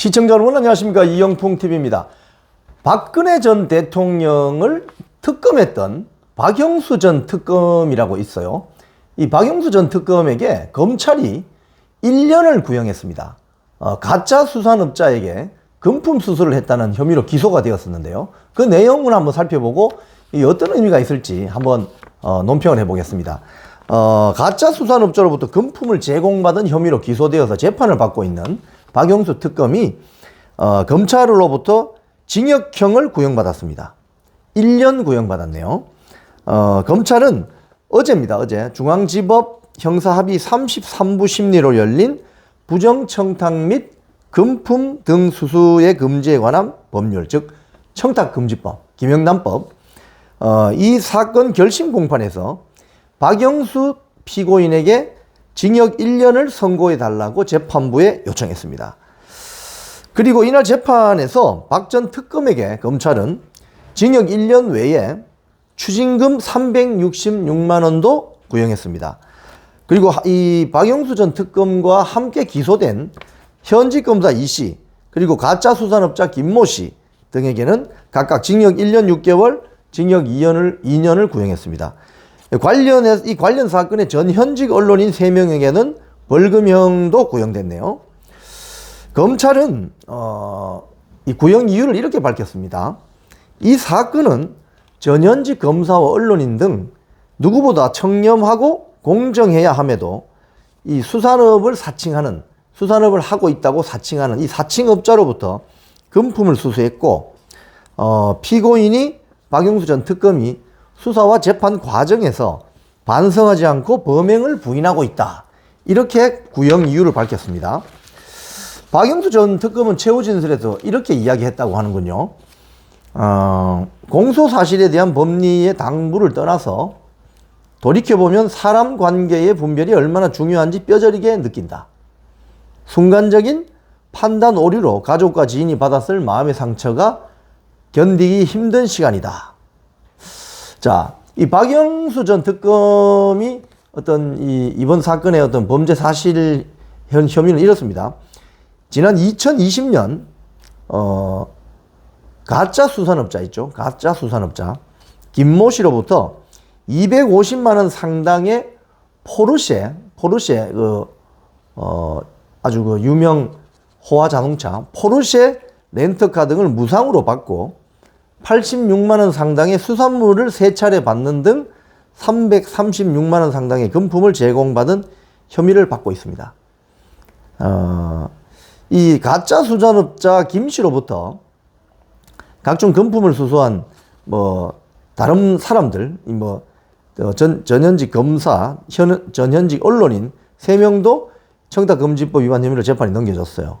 시청자 여러분 안녕하십니까. 이영풍TV입니다. 박근혜 전 대통령을 특검했던 박영수 전 특검이라고 있어요. 이 박영수 전 특검에게 검찰이 1년을 구형했습니다. 가짜 수산업자에게 금품 수수를 했다는 혐의로 기소가 되었었는데요. 그 내용을 한번 살펴보고 어떤 의미가 있을지 한번 논평을 해보겠습니다. 가짜 수산업자로부터 금품을 제공받은 혐의로 기소되어서 재판을 받고 있는 박영수 특검이 검찰로부터 징역형을 구형받았습니다. 1년 구형받았네요. 검찰은 어제입니다. 어제 중앙지법 형사합의 33부 심리로 열린 부정청탁 및 금품 등 수수의 금지에 관한 법률, 즉 청탁금지법, 김영란법, 이 사건 결심 공판에서 박영수 피고인에게 징역 1년을 선고해달라고 재판부에 요청했습니다. 그리고 이날 재판에서 박 전 특검에게 검찰은 징역 1년 외에 추징금 366만 원도 구형했습니다. 그리고 이 박영수 전 특검과 함께 기소된 현직 검사 이씨, 그리고 가짜 수산업자 김모 씨 등에게는 각각 징역 1년 6개월, 징역 2년을 구형했습니다. 이 관련 사건의 전 현직 언론인 3명에게는 벌금형도 구형됐네요. 검찰은 이 구형 이유를 이렇게 밝혔습니다. 이 사건은 전현직 검사와 언론인 등 누구보다 청렴하고 공정해야 함에도 이 수산업을 하고 있다고 사칭하는 이 사칭업자로부터 금품을 수수했고, 피고인이 박영수 전 특검이 수사와 재판 과정에서 반성하지 않고 범행을 부인하고 있다. 이렇게 구형 이유를 밝혔습니다. 박영수 전 특검은 최후 진술에서 이렇게 이야기했다고 하는군요. 공소 사실에 대한 법리의 당부를 떠나서 돌이켜보면 사람 관계의 분별이 얼마나 중요한지 뼈저리게 느낀다. 순간적인 판단 오류로 가족과 지인이 받았을 마음의 상처가 견디기 힘든 시간이다. 자, 이 박영수 전 특검이 이번 사건의 어떤 범죄 사실 혐의는 이렇습니다. 지난 2020년, 가짜 수산업자 있죠. 가짜 수산업자. 김모 씨로부터 250만원 상당의 포르쉐, 아주 유명 호화 자동차, 포르쉐 렌터카 등을 무상으로 받고 86만원 상당의 수산물을 3차례 받는 등 336만원 상당의 금품을 제공받은 혐의를 받고 있습니다. 이 가짜 수산업자 김 씨로부터 각종 금품을 수수한 다른 사람들, 전현직 검사, 전현직 언론인 3명도 청탁금지법 위반 혐의로 재판에 넘겨졌어요.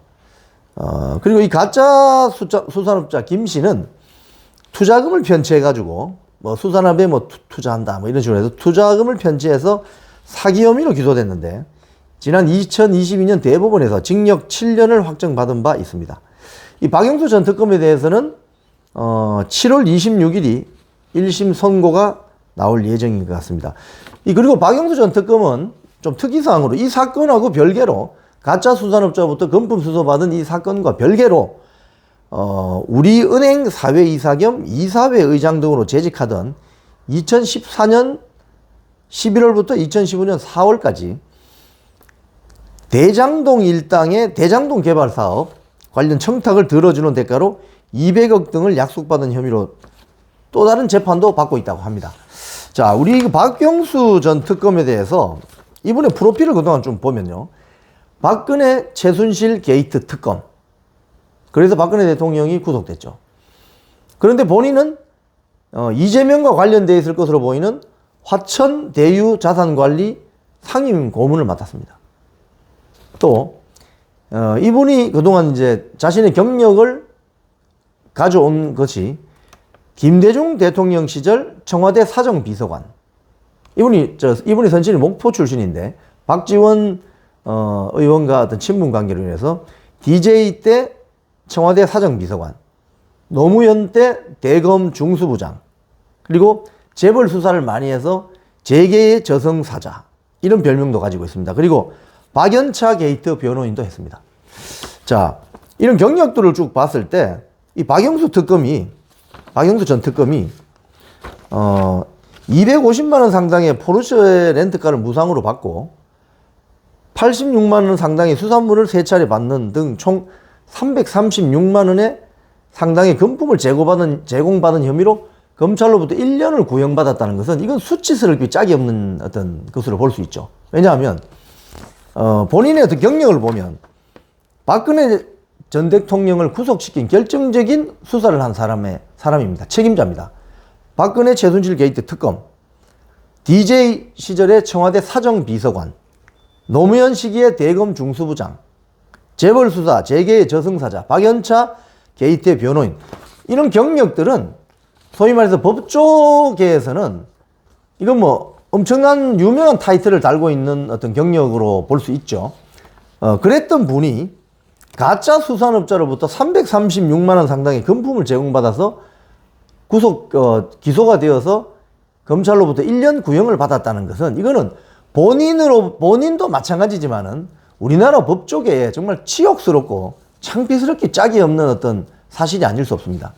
그리고 이 가짜 수산업자 김 씨는 투자금을 편취해가지고 수산업에 투자한다 이런 식으로 해서 투자금을 편취해서 사기 혐의로 기소됐는데 지난 2022년 대법원에서 징역 7년을 확정받은 바 있습니다. 이 박영수 전 특검에 대해서는 7월 26일이 1심 선고가 나올 예정인 것 같습니다. 그리고 박영수 전 특검은 좀 특이사항으로 이 사건하고 별개로 가짜 수산업자부터 금품 수수받은 이 사건과 별개로 우리은행 사회이사 겸 이사회 의장 등으로 재직하던 2014년 11월부터 2015년 4월까지 대장동 일당의 대장동 개발 사업 관련 청탁을 들어주는 대가로 200억 등을 약속받은 혐의로 또 다른 재판도 받고 있다고 합니다. 자, 우리 박영수 전 특검에 대해서 이분의 프로필을 그동안 좀 보면요. 박근혜 최순실 게이트 특검. 그래서 박근혜 대통령이 구속됐죠. 그런데 본인은 이재명과 관련되어 있을 것으로 보이는 화천 대유 자산관리 상임 고문을 맡았습니다. 또 이분이 그동안 이제 자신의 경력을 가져온 것이 김대중 대통령 시절 청와대 사정비서관. 이분이 선친이 목포 출신인데 박지원 의원과 어떤 친분 관계로 인해서 DJ 때 청와대 사정비서관, 노무현 때 대검 중수부장, 그리고 재벌 수사를 많이 해서 재계의 저승사자 이런 별명도 가지고 있습니다. 그리고 박연차 게이트 변호인도 했습니다. 자, 이런 경력들을 쭉 봤을 때 이 박영수 전 특검이 250만 원 상당의 포르쉐 렌트카를 무상으로 받고 86만 원 상당의 수산물을 3차례 받는 등 총 336만 원의 상당의 금품을 제공받은 혐의로 검찰로부터 1년을 구형받았다는 것은 이건 수치스럽게 짝이 없는 어떤 것으로 볼 수 있죠. 왜냐하면 본인의 어떤 경력을 보면 박근혜 전 대통령을 구속시킨 결정적인 수사를 한 사람입니다. 책임자입니다. 박근혜 최순실 게이트 특검, DJ 시절의 청와대 사정비서관, 노무현 시기의 대검 중수부장, 재벌 수사 재계의 저승사자, 박연차 게이트의 변호인, 이런 경력들은 소위 말해서 법조계에서는 이건 뭐 엄청난 유명한 타이틀을 달고 있는 어떤 경력으로 볼 수 있죠. 그랬던 분이 가짜 수산업자로부터 336만 원 상당의 금품을 제공받아서 기소가 되어서 검찰로부터 1년 구형을 받았다는 것은 이거는 본인도 마찬가지지만은 우리나라 법조계에 정말 치욕스럽고 창피스럽게 짝이 없는 어떤 사실이 아닐 수 없습니다.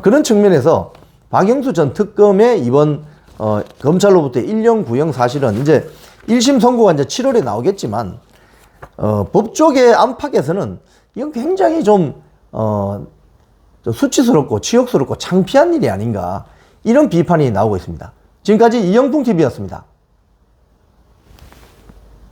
그런 측면에서 박영수 전 특검의 이번 검찰로부터 1년 구형 사실은 이제 1심 선고가 이제 7월에 나오겠지만 법조계 안팎에서는 이건 굉장히 좀 수치스럽고 치욕스럽고 창피한 일이 아닌가, 이런 비판이 나오고 있습니다. 지금까지 이영풍TV였습니다.